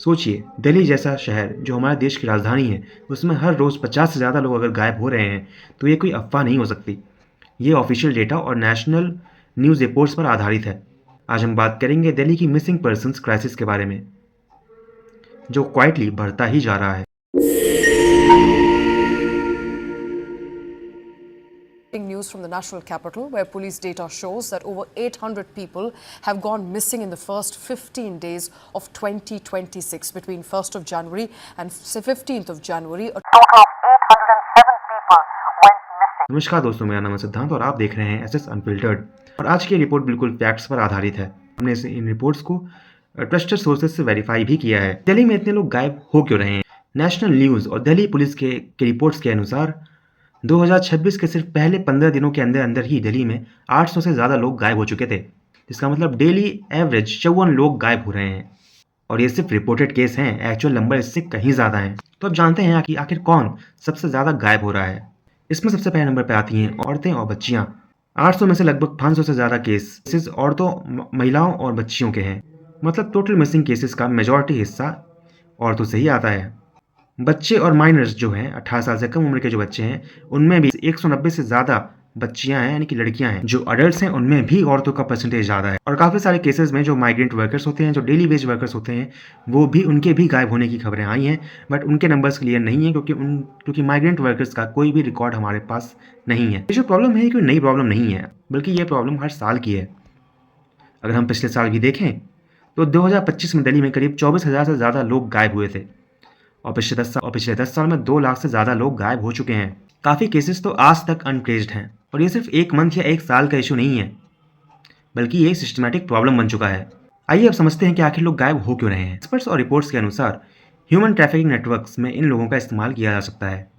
सोचिए, दिल्ली जैसा शहर जो हमारे देश की राजधानी है, उसमें हर रोज़ 50 से ज़्यादा लोग अगर गायब हो रहे हैं, तो ये कोई अफ़वाह नहीं हो सकती। ये ऑफ़िशियल डेटा और नेशनल न्यूज़ रिपोर्ट्स पर आधारित है। आज हम बात करेंगे दिल्ली की मिसिंग पर्सन्स क्राइसिस के बारे में, जो क्वाइटली बढ़ता ही जा रहा है। News from the national capital, where police data shows that over 800 people have gone missing in the first 15 days of 2026. Between 1st of January and 15th of January, a total of 807 people went missing. नमस्कार दोस्तों, मेरा नाम है सिद्धांत और आप देख रहे हैं एसएस अनफिल्टर्ड। और आज की रिपोर्ट बिल्कुल फैक्ट्स पर आधारित है। हमने इन रिपोर्ट्स को ट्रस्टेड सोर्सेज से वेरीफाई भी किया है। दिल्ली में इतने लोग गायब हो क्यों रहे हैं? नेशनल न्यूज़ और दिल्ली पुलिस के रिपोर्ट्स के अनुसार 2026 के सिर्फ पहले 15 दिनों के अंदर अंदर ही दिल्ली में 800 से ज़्यादा लोग गायब हो चुके थे, जिसका मतलब डेली एवरेज 54 लोग गायब हो रहे हैं। और ये सिर्फ रिपोर्टेड केस हैं, एक्चुअल नंबर इससे कहीं ज़्यादा हैं। तो अब जानते हैं कि आखिर कौन सबसे ज़्यादा गायब हो रहा है। इसमें सबसे पहले नंबर पर आती हैं औरतें और बच्चियाँ। 800 में से लगभग 500 से ज़्यादा केसेस औरतों, महिलाओं और बच्चियों के हैं। मतलब टोटल मिसिंग केसेस का मेजॉरिटी हिस्सा औरतों से ही आता है। बच्चे और माइनर्स जो हैं, 18 साल से कम उम्र के जो बच्चे हैं, उनमें भी 190 से ज़्यादा बच्चियां हैं, यानी कि लड़कियां हैं। जो अडल्ट्स हैं उनमें भी औरतों का परसेंटेज ज़्यादा है। और काफ़ी सारे केसेस में जो माइग्रेंट वर्कर्स होते हैं, जो डेली वेज वर्कर्स होते हैं, वो भी उनके भी गायब होने की खबरें आई हैं। बट उनके नंबर्स क्लियर नहीं है, क्योंकि माइग्रेंट वर्कर्स का कोई भी रिकॉर्ड हमारे पास नहीं है। ये जो प्रॉब्लम है, कोई नई प्रॉब्लम नहीं है, बल्कि ये प्रॉब्लम हर साल की है। अगर हम पिछले साल भी देखें तो 2025 में दिल्ली में करीब 24,000 से ज़्यादा लोग गायब हुए थे। और पिछले 10 साल में 2 लाख से ज़्यादा लोग गायब हो चुके हैं। काफ़ी केसेस तो आज तक अनट्रेस्ड हैं। और ये सिर्फ एक मंथ या एक साल का इशू नहीं है, बल्कि ये सिस्टमैटिक प्रॉब्लम बन चुका है। आइए अब समझते हैं कि आखिर लोग गायब हो क्यों रहे हैं। एक्सपर्ट्स और रिपोर्ट्स के अनुसार ह्यूमन ट्रैफिकिंग नेटवर्क्स में इन लोगों का इस्तेमाल किया जा सकता है।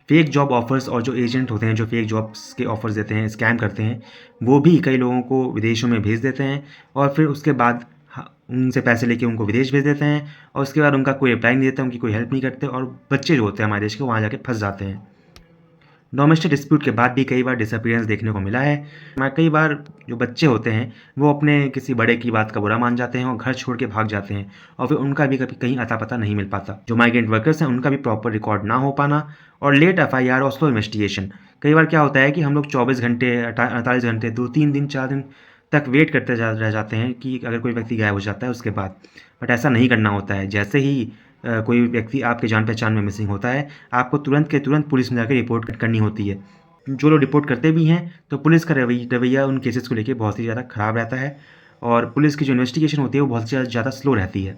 फेक जॉब ऑफर्स और जो एजेंट होते हैं, जो फेक जॉब्स के ऑफर्स देते हैं, स्कैम करते हैं, वो भी कई लोगों को विदेशों में भेज देते हैं और फिर उसके बाद उनसे पैसे लेके उनको विदेश भेज देते हैं। और उसके बाद उनका कोई रिप्लाई नहीं देता, उनकी कोई हेल्प नहीं करते और बच्चे जो होते हैं हमारे देश के, वहाँ जाके फंस जाते हैं। डोमेस्टिक डिस्प्यूट के बाद भी कई बार डिसअपीयरेंस देखने को मिला है। कई बार जो बच्चे होते हैं वो अपने किसी बड़े की बात का बुरा मान जाते हैं और घर छोड़ के भाग जाते हैं और फिर उनका भी कभी कहीं अता पता नहीं मिल पाता। जो माइग्रेंट वर्कर्स हैं उनका भी प्रॉपर रिकॉर्ड ना हो पाना और लेट एफआईआर और स्लो इन्वेस्टिगेशन। कई बार क्या होता है कि हम लोग 24 घंटे, 48 घंटे, 2-3 दिन, 4 दिन तक वेट करते रह जाते हैं कि अगर कोई व्यक्ति गायब हो जाता है उसके बाद। बट ऐसा नहीं करना होता है। जैसे ही कोई व्यक्ति आपके जान पहचान में मिसिंग होता है, आपको तुरंत के तुरंत पुलिस में जाकर रिपोर्ट करनी होती है। जो लोग रिपोर्ट करते भी हैं तो पुलिस का रवैया उन केसेस को लेकर बहुत ही ज़्यादा ख़राब रहता है और पुलिस की जो इन्वेस्टिगेशन होती है वो बहुत ज़्यादा स्लो रहती है।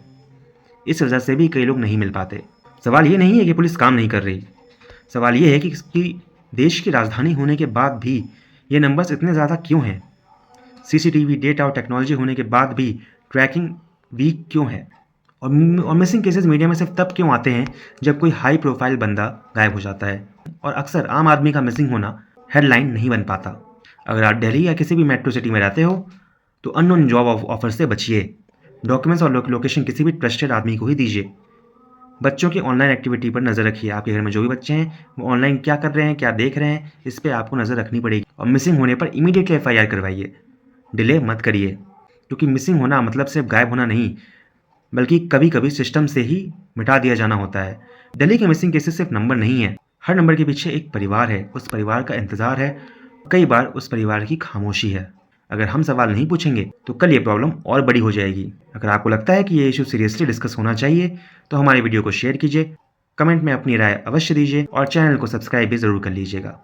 इस वजह से भी कई लोग नहीं मिल पाते। सवाल ये नहीं है कि पुलिस काम नहीं कर रही, सवाल ये है कि देश की राजधानी होने के बाद भी ये नंबर्स इतने ज़्यादा क्यों हैं? सीसीटीवी डेटा और टेक्नोलॉजी होने के बाद भी ट्रैकिंग वीक क्यों है? और मिसिंग केसेस मीडिया में सिर्फ तब क्यों आते हैं जब कोई हाई प्रोफाइल बंदा गायब हो जाता है? और अक्सर आम आदमी का मिसिंग होना हेडलाइन नहीं बन पाता। अगर आप दिल्ली या किसी भी मेट्रो सिटी में रहते हो तो अननोन जॉब ऑफर से बचिए। डॉक्यूमेंट्स और लोकेशन किसी भी ट्रस्टेड आदमी को ही दीजिए। बच्चों की ऑनलाइन एक्टिविटी पर नज़र रखिए। आपके घर में जो भी बच्चे हैं वो ऑनलाइन क्या कर रहे हैं, क्या देख रहे हैं, इस पर आपको नज़र रखनी पड़ेगी। और मिसिंग होने पर इमीडिएटली एफआईआर करवाइए, डिले मत करिए। क्योंकि मिसिंग होना मतलब सिर्फ गायब होना नहीं, बल्कि कभी कभी सिस्टम से ही मिटा दिया जाना होता है। दिल्ली के मिसिंग केसेस सिर्फ नंबर नहीं है, हर नंबर के पीछे एक परिवार है, उस परिवार का इंतज़ार है, कई बार उस परिवार की खामोशी है। अगर हम सवाल नहीं पूछेंगे तो कल ये प्रॉब्लम और बड़ी हो जाएगी। अगर आपको लगता है कि ये इशू सीरियसली डिस्कस होना चाहिए तो हमारे वीडियो को शेयर कीजिए, कमेंट में अपनी राय अवश्य दीजिए और चैनल को सब्सक्राइब भी ज़रूर कर लीजिएगा।